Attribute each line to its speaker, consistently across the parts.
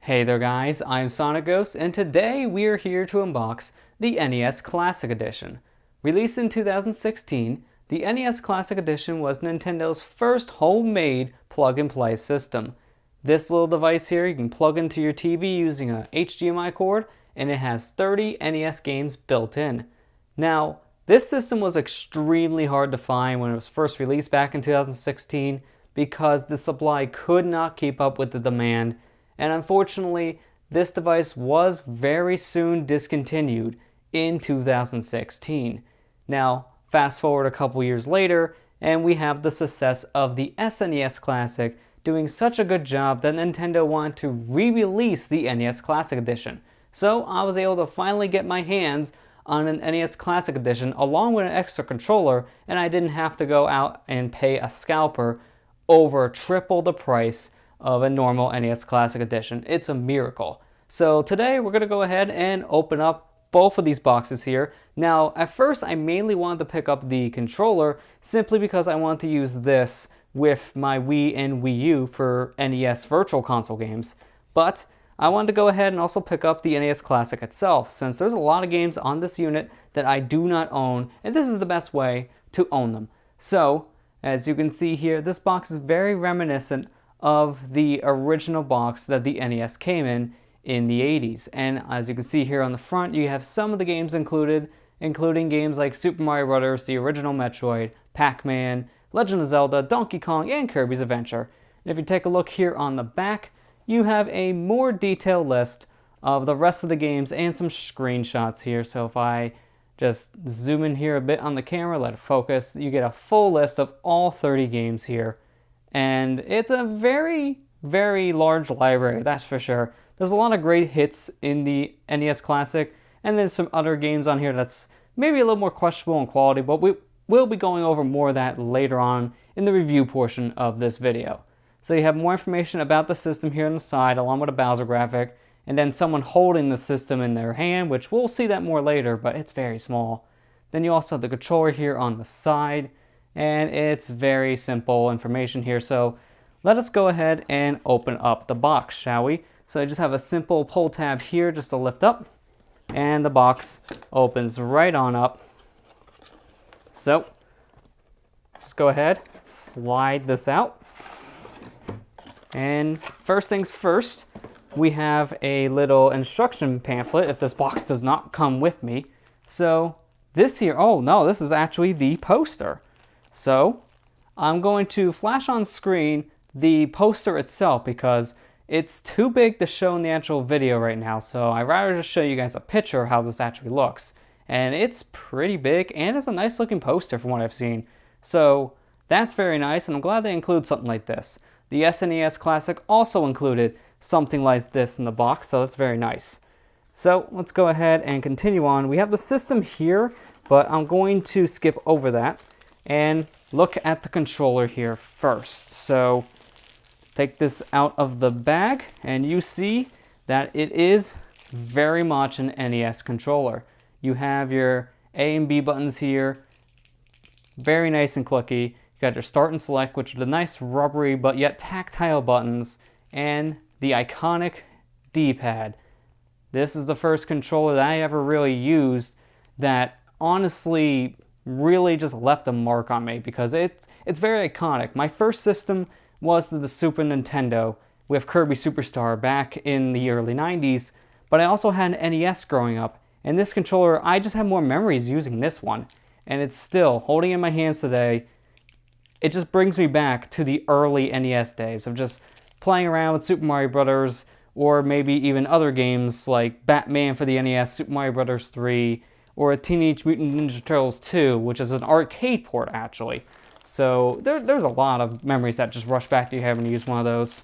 Speaker 1: Hey there guys, I'm SonicGhost, and today we're here to unbox the NES Classic Edition. Released in 2016, the NES Classic Edition was Nintendo's first homemade plug-and-play system. This little device here you can plug into your TV using a HDMI cord, and it has 30 NES games built in. Now, this system was extremely hard to find when it was first released back in 2016 because the supply could not keep up with the demand. And unfortunately, this device was very soon discontinued in 2016. Now, fast forward a couple years later, and we have the success of the SNES Classic doing such a good job that Nintendo wanted to re-release the NES Classic Edition. So I was able to finally get my hands on an NES Classic Edition along with an extra controller, and I didn't have to go out and pay a scalper over triple the price of a normal NES Classic Edition. It's a miracle. So today we're going to go ahead and open up both of these boxes here. Now, at first I mainly wanted to pick up the controller simply because I wanted to use this with my Wii and Wii U for NES Virtual Console games. But I wanted to go ahead and also pick up the NES Classic itself, since there's a lot of games on this unit that I do not own, and this is the best way to own them. So, as you can see here, this box is very reminiscent of the original box that the NES came in the 80s. And as you can see here on the front, you have some of the games included, including games like Super Mario Bros., the original Metroid, Pac-Man, Legend of Zelda, Donkey Kong, and Kirby's Adventure. And if you take a look here on the back, you have a more detailed list of the rest of the games and some screenshots here. So if I just zoom in here a bit on the camera, let it focus, you get a full list of all 30 games here. And it's a very, very large library, that's for sure. There's a lot of great hits in the NES Classic, and there's some other games on here that's maybe a little more questionable in quality, but we'll be going over more of that later on in the review portion of this video. So you have more information about the system here on the side, along with a Bowser graphic, and then someone holding the system in their hand, which we'll see that more later, but it's very small. Then you also have the controller here on the side, and it's very simple information here. So let us go ahead and open up the box, shall we? So I just have a simple pull tab here just to lift up, and the box opens right on up. So just go ahead, slide this out. And first things first, we have a little instruction pamphlet if this box does not come with me. So this here, oh no, this is actually the poster. So I'm going to flash on screen the poster itself because it's too big to show in the actual video right now. So I'd rather just show you guys a picture of how this actually looks. And it's pretty big, and it's a nice looking poster from what I've seen. So that's very nice, and I'm glad they include something like this. The SNES Classic also included something like this in the box, so that's very nice. So let's go ahead and continue on. We have the system here, but I'm going to skip over that and look at the controller here first. So take this out of the bag, and you see that it is very much an NES controller. You have your A and B buttons here, very nice and clicky. You got your start and select, which are the nice rubbery but yet tactile buttons, and the iconic D-pad. This is the first controller that I ever really used that honestly really just left a mark on me because it's very iconic. My first system was the Super Nintendo with Kirby Superstar back in the early 90s, but I also had an NES growing up, and this controller, I just have more memories using this one, and it's still, holding in my hands today, it just brings me back to the early NES days of just playing around with Super Mario Bros., or maybe even other games like Batman for the NES, Super Mario Bros. 3, or Teenage Mutant Ninja Turtles 2, which is an arcade port actually. So there's a lot of memories that just rush back to you having to use one of those.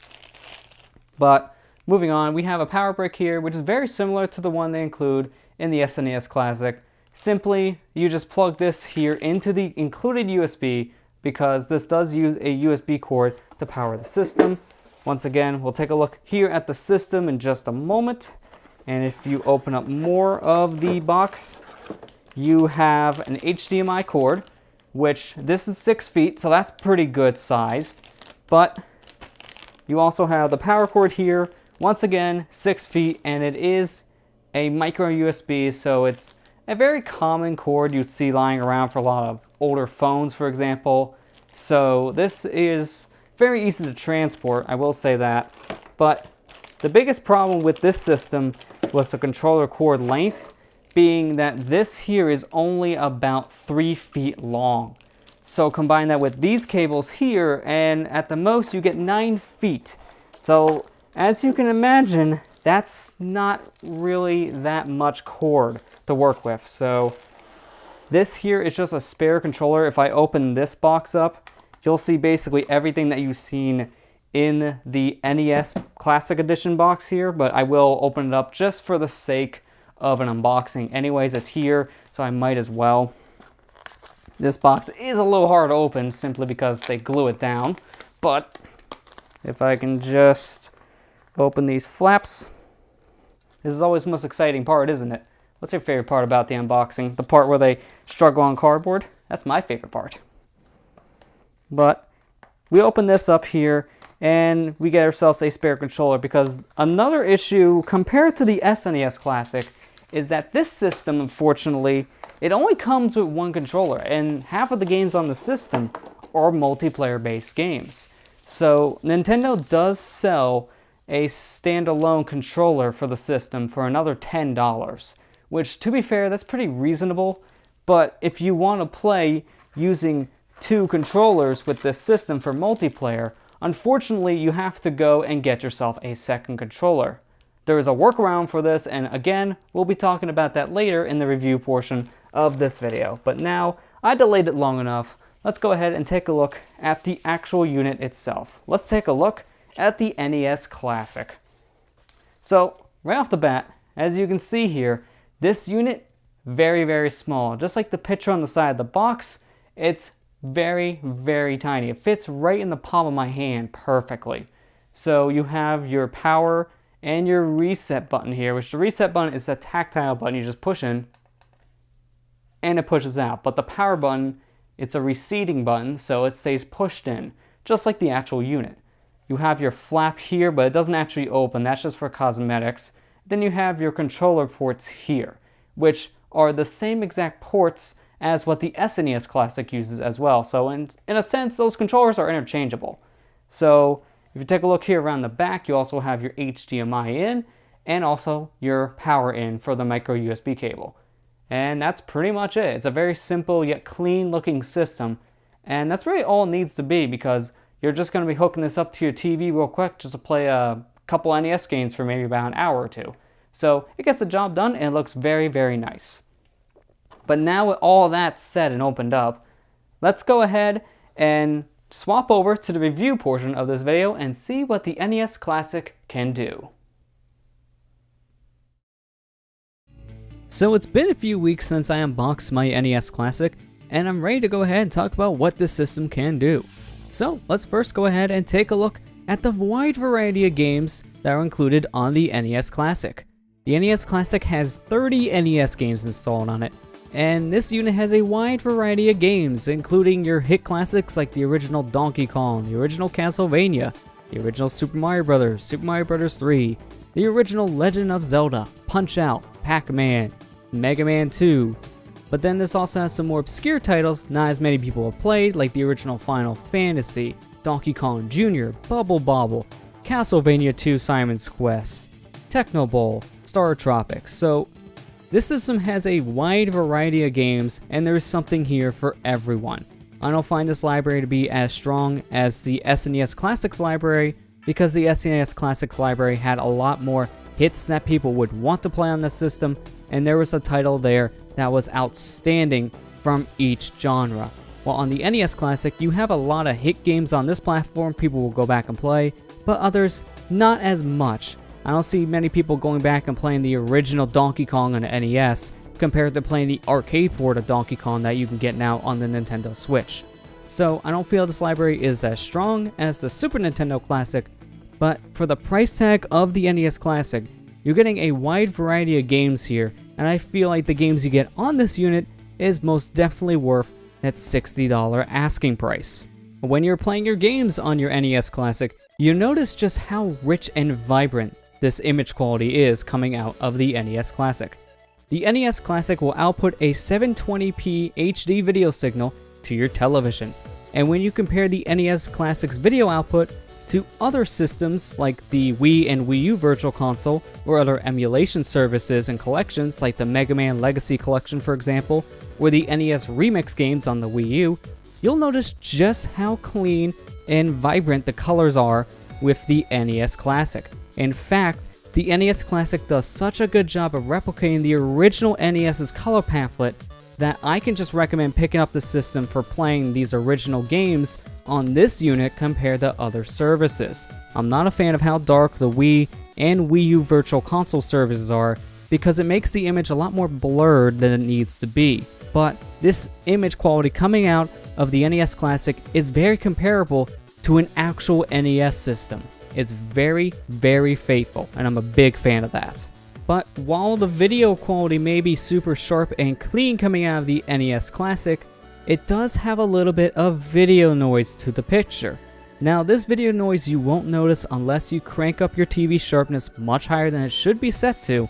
Speaker 1: But moving on, we have a power brick here, which is very similar to the one they include in the SNES Classic. Simply, you just plug this here into the included USB because this does use a USB cord to power the system. Once again, we'll take a look here at the system in just a moment. And if you open up more of the box, you have an HDMI cord, which this is 6 feet, so that's pretty good sized. But you also have the power cord here once again, 6 feet, and it is a micro USB, so it's a very common cord you'd see lying around for a lot of older phones, for example. So this is very easy to transport, I will say that. But the biggest problem with this system was the controller cord length, being that this here is only about 3 feet long. So combine that with these cables here, and at the most you get 9 feet. So as you can imagine, that's not really that much cord to work with. So this here is just a spare controller. If I open this box up, you'll see basically everything that you've seen in the NES Classic Edition box here, but I will open it up just for the sake of an unboxing. Anyways, it's here, so I might as well. This box is a little hard to open simply because they glue it down, but if I can just open these flaps. This is always the most exciting part, isn't it? What's your favorite part about the unboxing? The part where they struggle on cardboard? That's my favorite part. But we open this up here and we get ourselves a spare controller, because another issue compared to the SNES Classic is that this system, unfortunately, it only comes with one controller, and half of the games on the system are multiplayer-based games. So Nintendo does sell a standalone controller for the system for another $10, which, to be fair, that's pretty reasonable. But if you want to play using 2 controllers with this system for multiplayer, unfortunately you have to go and get yourself a second controller. There is a workaround for this, and again, we'll be talking about that later in the review portion of this video. But now, I delayed it long enough. Let's go ahead and take a look at the actual unit itself. Let's take a look at the NES Classic. So, right off the bat, as you can see here, this unit, very, very small. Just like the picture on the side of the box, it's very, very tiny. It fits right in the palm of my hand perfectly. So you have your power and your reset button here, which the reset button is a tactile button. You just push in and it pushes out. But the power button, it's a receding button, so it stays pushed in, just like the actual unit. You have your flap here, but it doesn't actually open. That's just for cosmetics. Then you have your controller ports here, which are the same exact ports as what the SNES Classic uses as well. So in a sense, those controllers are interchangeable. So if you take a look here around the back, you also have your HDMI in and also your power in for the micro USB cable. And that's pretty much it. It's a very simple yet clean looking system. And that's really all it needs to be, because you're just going to be hooking this up to your TV real quick just to play a couple NES games for maybe about an hour or two. So it gets the job done and it looks very, very nice. But now with all that said and opened up, let's go ahead and swap over to the review portion of this video and see what the NES Classic can do. So it's been a few weeks since I unboxed my NES Classic, and I'm ready to go ahead and talk about what this system can do. So let's first go ahead and take a look at the wide variety of games that are included on the NES Classic. The NES Classic has 30 NES games installed on it, and this unit has a wide variety of games, including your hit classics like the original Donkey Kong, the original Castlevania, the original Super Mario Bros., Super Mario Bros. 3, the original Legend of Zelda, Punch-Out!, Pac-Man, Mega Man 2. But then this also has some more obscure titles not as many people have played, like the original Final Fantasy, Donkey Kong Jr., Bubble Bobble, Castlevania 2 Simon's Quest, Techno Bowl, Star Tropics. So this system has a wide variety of games, and there is something here for everyone. I don't find this library to be as strong as the SNES Classics library, because the SNES Classics library had a lot more hits that people would want to play on the system, and there was a title there that was outstanding from each genre. While on the NES Classic, you have a lot of hit games on this platform people will go back and play, but others not as much. I don't see many people going back and playing the original Donkey Kong on the NES compared to playing the arcade port of Donkey Kong that you can get now on the Nintendo Switch. So I don't feel this library is as strong as the Super Nintendo Classic, but for the price tag of the NES Classic, you're getting a wide variety of games here, and I feel like the games you get on this unit is most definitely worth that $60 asking price. When you're playing your games on your NES Classic, you notice just how rich and vibrant this image quality is coming out of the NES Classic. The NES Classic will output a 720p HD video signal to your television, and when you compare the NES Classic's video output to other systems like the Wii and Wii U Virtual Console, or other emulation services and collections like the Mega Man Legacy Collection for example, or the NES Remix games on the Wii U, you'll notice just how clean and vibrant the colors are with the NES Classic. In fact, the NES Classic does such a good job of replicating the original NES's color pamphlet that I can just recommend picking up the system for playing these original games on this unit compared to other services. I'm not a fan of how dark the Wii and Wii U Virtual Console services are because it makes the image a lot more blurred than it needs to be. But this image quality coming out of the NES Classic is very comparable to an actual NES system. It's very, very faithful, and I'm a big fan of that. But while the video quality may be super sharp and clean coming out of the NES Classic, it does have a little bit of video noise to the picture. Now, this video noise you won't notice unless you crank up your TV sharpness much higher than it should be set to,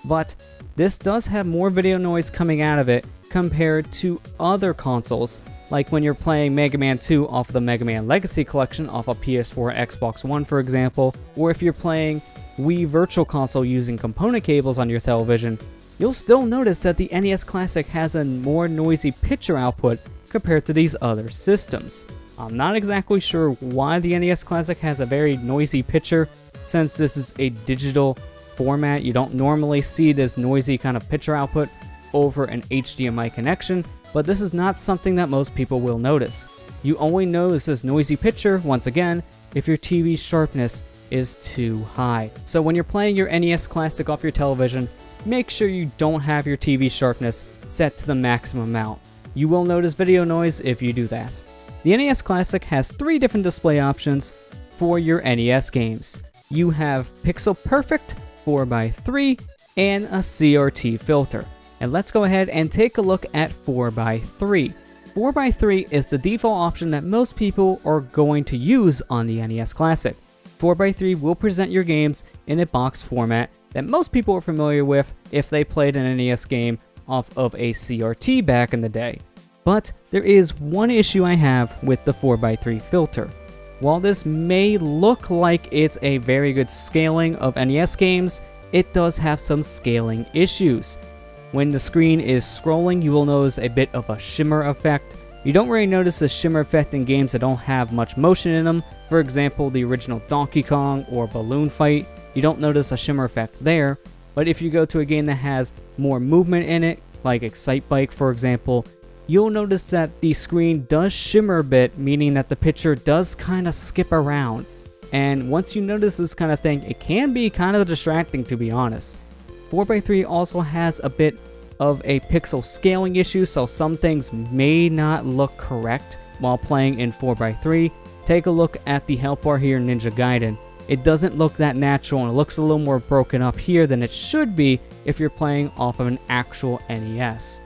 Speaker 1: but this does have more video noise coming out of it compared to other consoles, like when you're playing Mega Man 2 off of the Mega Man Legacy Collection off of PS4 and Xbox One for example, or if you're playing Wii Virtual Console using component cables on your television, you'll still notice that the NES Classic has a more noisy picture output compared to these other systems. I'm not exactly sure why the NES Classic has a very noisy picture, since this is a digital format. You don't normally see this noisy kind of picture output over an HDMI connection, but this is not something that most people will notice. You only notice this noisy picture, once again, if your TV's sharpness is too high. So when you're playing your NES Classic off your television, make sure you don't have your TV sharpness set to the maximum amount. You will notice video noise if you do that. The NES Classic has 3 different display options for your NES games. You have Pixel Perfect 4x3 and a CRT filter. And let's go ahead and take a look at 4x3. 4x3 is the default option that most people are going to use on the NES Classic. 4x3 will present your games in a box format that most people are familiar with if they played an NES game off of a CRT back in the day. But there is one issue I have with the 4x3 filter. While this may look like it's a very good scaling of NES games, it does have some scaling issues. When the screen is scrolling, you will notice a bit of a shimmer effect. You don't really notice a shimmer effect in games that don't have much motion in them. For example, the original Donkey Kong or Balloon Fight. You don't notice a shimmer effect there. But if you go to a game that has more movement in it, like Excite Bike for example, you'll notice that the screen does shimmer a bit, meaning that the picture does kind of skip around. And once you notice this kind of thing, it can be kind of distracting, to be honest. 4x3 also has a bit of a pixel scaling issue, so some things may not look correct while playing in 4x3. Take a look at the help bar here in Ninja Gaiden. It doesn't look that natural, and it looks a little more broken up here than it should be if you're playing off of an actual NES.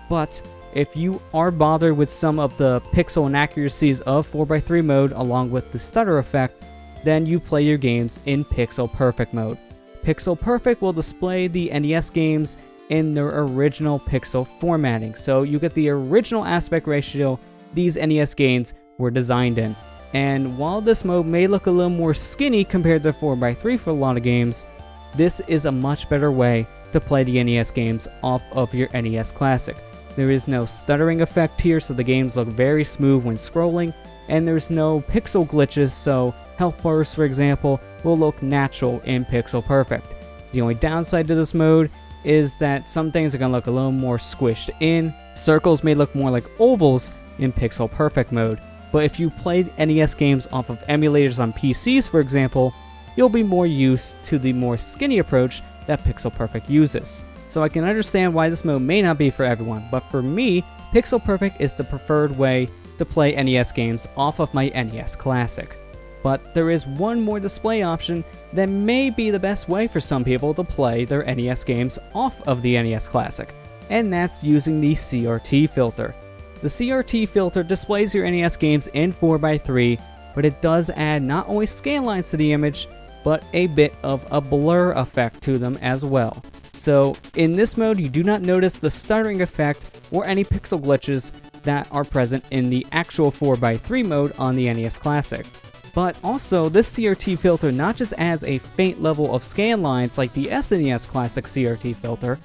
Speaker 1: But if you are bothered with some of the pixel inaccuracies of 4x3 mode along with the stutter effect, then you play your games in Pixel Perfect mode. Pixel Perfect will display the NES games in their original pixel formatting, so you get the original aspect ratio these NES games were designed in. And while this mode may look a little more skinny compared to 4x3 for a lot of games, this is a much better way to play the NES games off of your NES Classic. There is no stuttering effect here, so the games look very smooth when scrolling, and there's no pixel glitches, so health bars, for example, will look natural in Pixel Perfect. The only downside to this mode is that some things are going to look a little more squished in. Circles may look more like ovals in Pixel Perfect mode, but if you played NES games off of emulators on PCs, for example, you'll be more used to the more skinny approach that Pixel Perfect uses. So I can understand why this mode may not be for everyone, but for me, Pixel Perfect is the preferred way to play NES games off of my NES Classic. But there is one more display option that may be the best way for some people to play their NES games off of the NES Classic, and that's using the CRT filter. The CRT filter displays your NES games in 4x3, but it does add not only scan lines to the image, but a bit of a blur effect to them as well. So in this mode, you do not notice the stuttering effect or any pixel glitches that are present in the actual 4x3 mode on the NES Classic. But also, this CRT filter not just adds a faint level of scan lines like the SNES Classic CRT filter,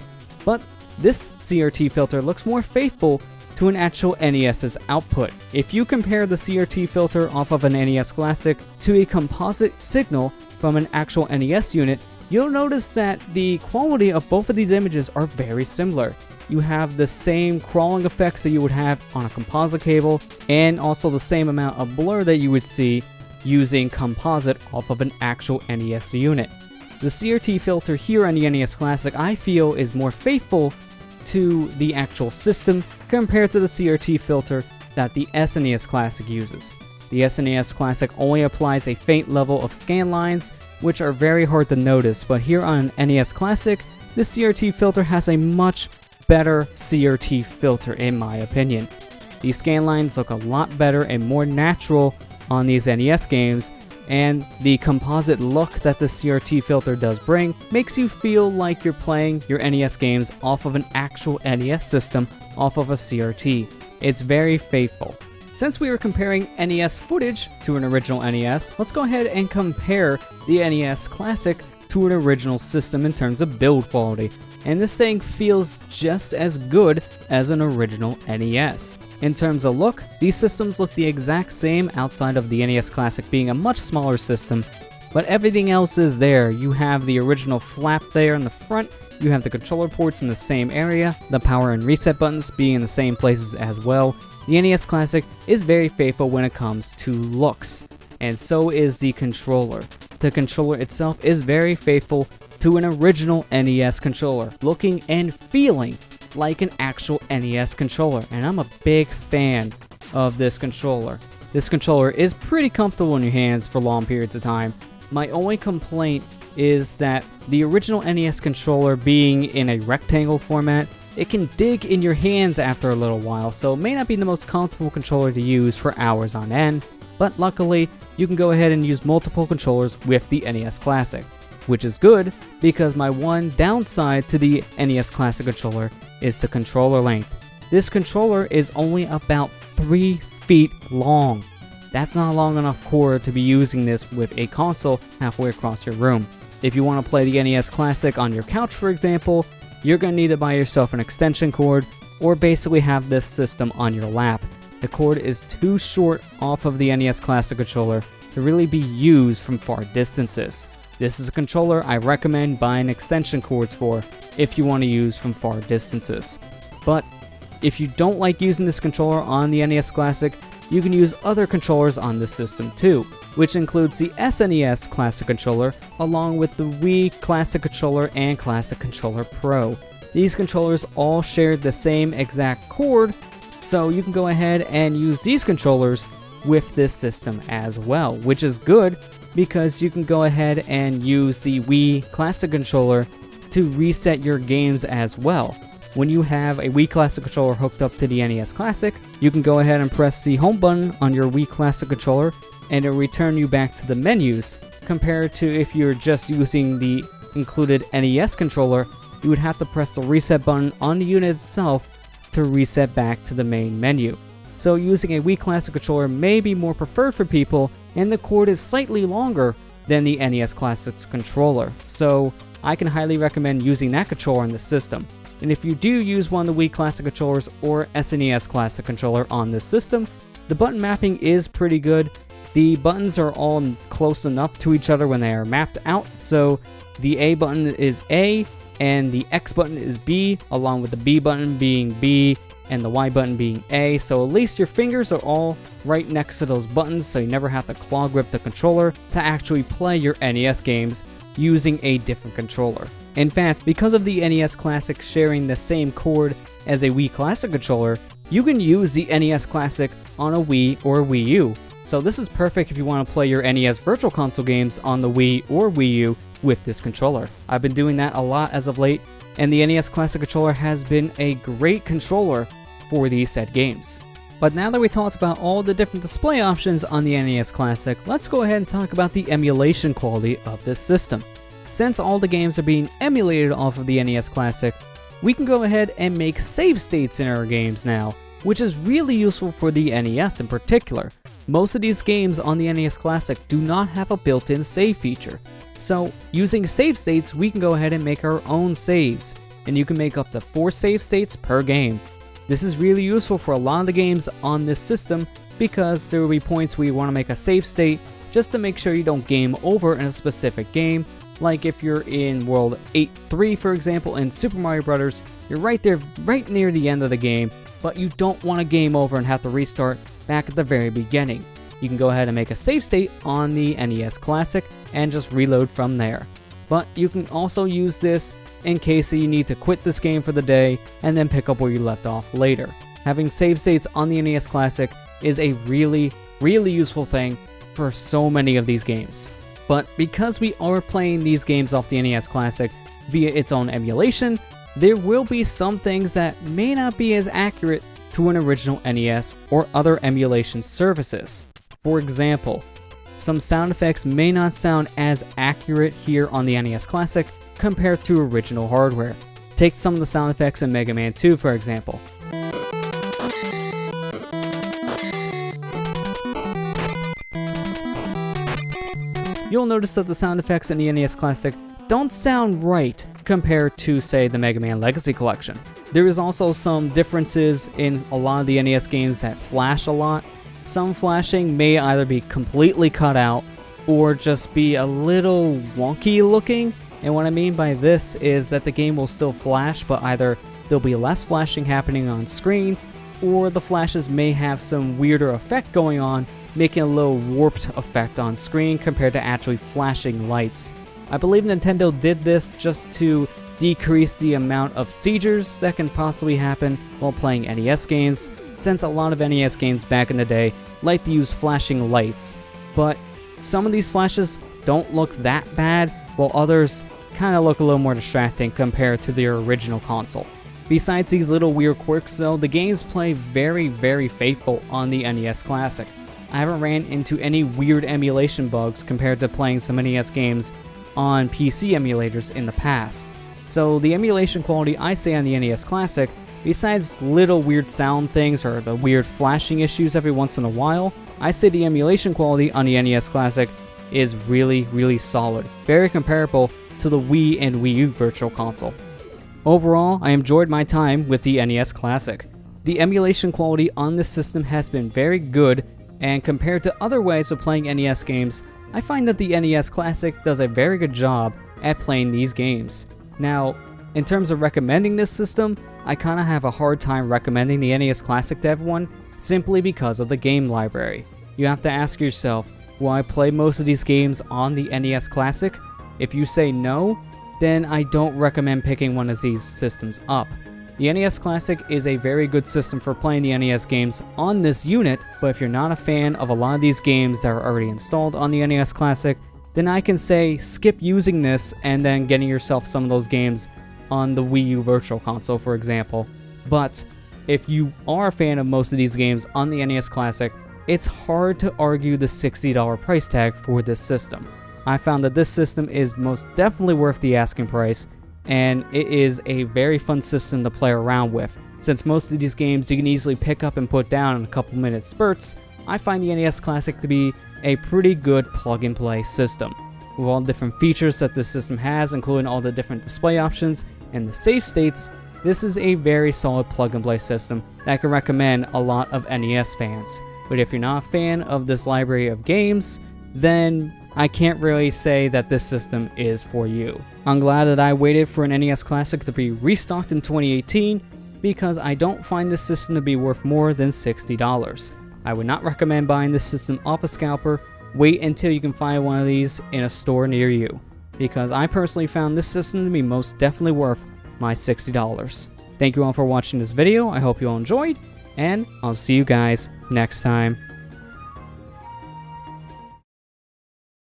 Speaker 1: but this CRT filter looks more faithful to an actual NES's output. If you compare the CRT filter off of an NES Classic to a composite signal from an actual NES unit, you'll notice that the quality of both of these images are very similar. You have the same crawling effects that you would have on a composite cable, and also the same amount of blur that you would see using composite off of an actual NES unit. The CRT filter here on the NES Classic, I feel, is more faithful to the actual system compared to the CRT filter that the SNES Classic uses. The SNES Classic only applies a faint level of scan lines, which are very hard to notice, but here on an NES Classic, the CRT filter has a much better CRT filter in my opinion. These scan lines look a lot better and more natural on these NES games, and the composite look that the CRT filter does bring makes you feel like you're playing your NES games off of an actual NES system off of a CRT. It's very faithful. Since we were comparing NES footage to an original NES, let's go ahead and compare the NES Classic to an original system in terms of build quality. And this thing feels just as good as an original NES. In terms of look, these systems look the exact same outside of the NES Classic being a much smaller system, but everything else is there. You have the original flap there in the front, you have the controller ports in the same area, the power and reset buttons being in the same places as well. The NES Classic is very faithful when it comes to looks, and so is the controller. The controller itself is very faithful to an original NES controller, looking and feeling like an actual NES controller, and I'm a big fan of this controller. This controller is pretty comfortable in your hands for long periods of time. My only complaint is that the original NES controller being in a rectangle format, it can dig in your hands after a little while, so it may not be the most comfortable controller to use for hours on end, but luckily, you can go ahead and use multiple controllers with the NES Classic, which is good because my one downside to the NES Classic controller is the controller length. This controller is only about 3 feet long. That's not a long enough cord to be using this with a console halfway across your room. If you want to play the NES Classic on your couch, for example, you're going to need to buy yourself an extension cord or basically have this system on your lap. The cord is too short off of the NES Classic controller to really be used from far distances. This is a controller I recommend buying extension cords for if you want to use from far distances. But if you don't like using this controller on the NES Classic, you can use other controllers on this system too, which includes the SNES Classic controller along with the Wii Classic controller and Classic Controller Pro. These controllers all share the same exact cord, so you can go ahead and use these controllers with this system as well, which is good because you can go ahead and use the Wii Classic controller to reset your games as well. When you have a Wii Classic controller hooked up to the NES Classic, you can go ahead and press the home button on your Wii Classic controller and it'll return you back to the menus, compared to if you're just using the included NES controller, you would have to press the reset button on the unit itself to reset back to the main menu. So using a Wii Classic controller may be more preferred for people, and the cord is slightly longer than the NES Classic's controller, so I can highly recommend using that controller in the system. And if you do use one of the Wii Classic controllers or SNES Classic controller on this system, the button mapping is pretty good. The buttons are all close enough to each other when they are mapped out, so the A button is A, and the X button is B, along with the B button being B, and the Y button being A, so at least your fingers are all right next to those buttons, so you never have to claw grip the controller to actually play your NES games using a different controller. In fact, because of the NES Classic sharing the same cord as a Wii Classic controller, you can use the NES Classic on a Wii or Wii U. So this is perfect if you want to play your NES Virtual Console games on the Wii or Wii U with this controller. I've been doing that a lot as of late, and the NES Classic controller has been a great controller for these said games. But now that we talked about all the different display options on the NES Classic, let's go ahead and talk about the emulation quality of this system. Since all the games are being emulated off of the NES Classic, we can go ahead and make save states in our games now, which is really useful for the NES in particular. Most of these games on the NES Classic do not have a built-in save feature. So, using save states, we can go ahead and make our own saves, and you can make up to 4 save states per game. This is really useful for a lot of the games on this system because there will be points where you want to make a save state just to make sure you don't game over in a specific game. Like if you're in World 8-3, for example, in Super Mario Bros., you're right there, right near the end of the game, but you don't want to game over and have to restart back at the very beginning. You can go ahead and make a save state on the NES Classic and just reload from there. But you can also use this in case you need to quit this game for the day and then pick up where you left off later. Having save states on the NES Classic is a really useful thing for so many of these games. But because we are playing these games off the NES Classic via its own emulation, there will be some things that may not be as accurate to an original NES or other emulation services. For example, some sound effects may not sound as accurate here on the NES Classic compared to original hardware. Take some of the sound effects in Mega Man 2, for example. You'll notice that the sound effects in the NES Classic don't sound right compared to, say, the Mega Man Legacy Collection. There is also some differences in a lot of the NES games that flash a lot. Some flashing may either be completely cut out or just be a little wonky looking. And what I mean by this is that the game will still flash, but either there'll be less flashing happening on screen, or the flashes may have some weirder effect going on, making a little warped effect on screen compared to actually flashing lights. I believe Nintendo did this just to decrease the amount of seizures that can possibly happen while playing NES games, since a lot of NES games back in the day like to use flashing lights. But some of these flashes don't look that bad, while others kind of look a little more distracting compared to their original console. Besides these little weird quirks though, the games play very faithful on the NES Classic. I haven't ran into any weird emulation bugs compared to playing some NES games on PC emulators in the past. So the emulation quality I say on the NES Classic, besides little weird sound things or the weird flashing issues every once in a while, I say the emulation quality on the NES Classic is really solid, very comparable to the Wii and Wii U Virtual Console. Overall, I enjoyed my time with the NES Classic. The emulation quality on this system has been very good, and compared to other ways of playing NES games, I find that the NES Classic does a very good job at playing these games. Now, in terms of recommending this system, I kinda have a hard time recommending the NES Classic to everyone, simply because of the game library. You have to ask yourself, will I play most of these games on the NES Classic? If you say no, then I don't recommend picking one of these systems up. The NES Classic is a very good system for playing the NES games on this unit, but if you're not a fan of a lot of these games that are already installed on the NES Classic, then I can say skip using this and then getting yourself some of those games on the Wii U Virtual Console, for example. But if you are a fan of most of these games on the NES Classic, it's hard to argue the $60 price tag for this system. I found that this system is most definitely worth the asking price, and it is a very fun system to play around with. Since most of these games you can easily pick up and put down in a couple minute spurts, I find the NES Classic to be a pretty good plug-and-play system. With all the different features that this system has, including all the different display options and the save states, this is a very solid plug-and-play system that I can recommend a lot of NES fans. But if you're not a fan of this library of games, then I can't really say that this system is for you. I'm glad that I waited for an NES Classic to be restocked in 2018 because I don't find this system to be worth more than $60. I would not recommend buying this system off a scalper. Wait until you can find one of these in a store near you, because I personally found this system to be most definitely worth my $60. Thank you all for watching this video. I hope you all enjoyed, and I'll see you guys next time.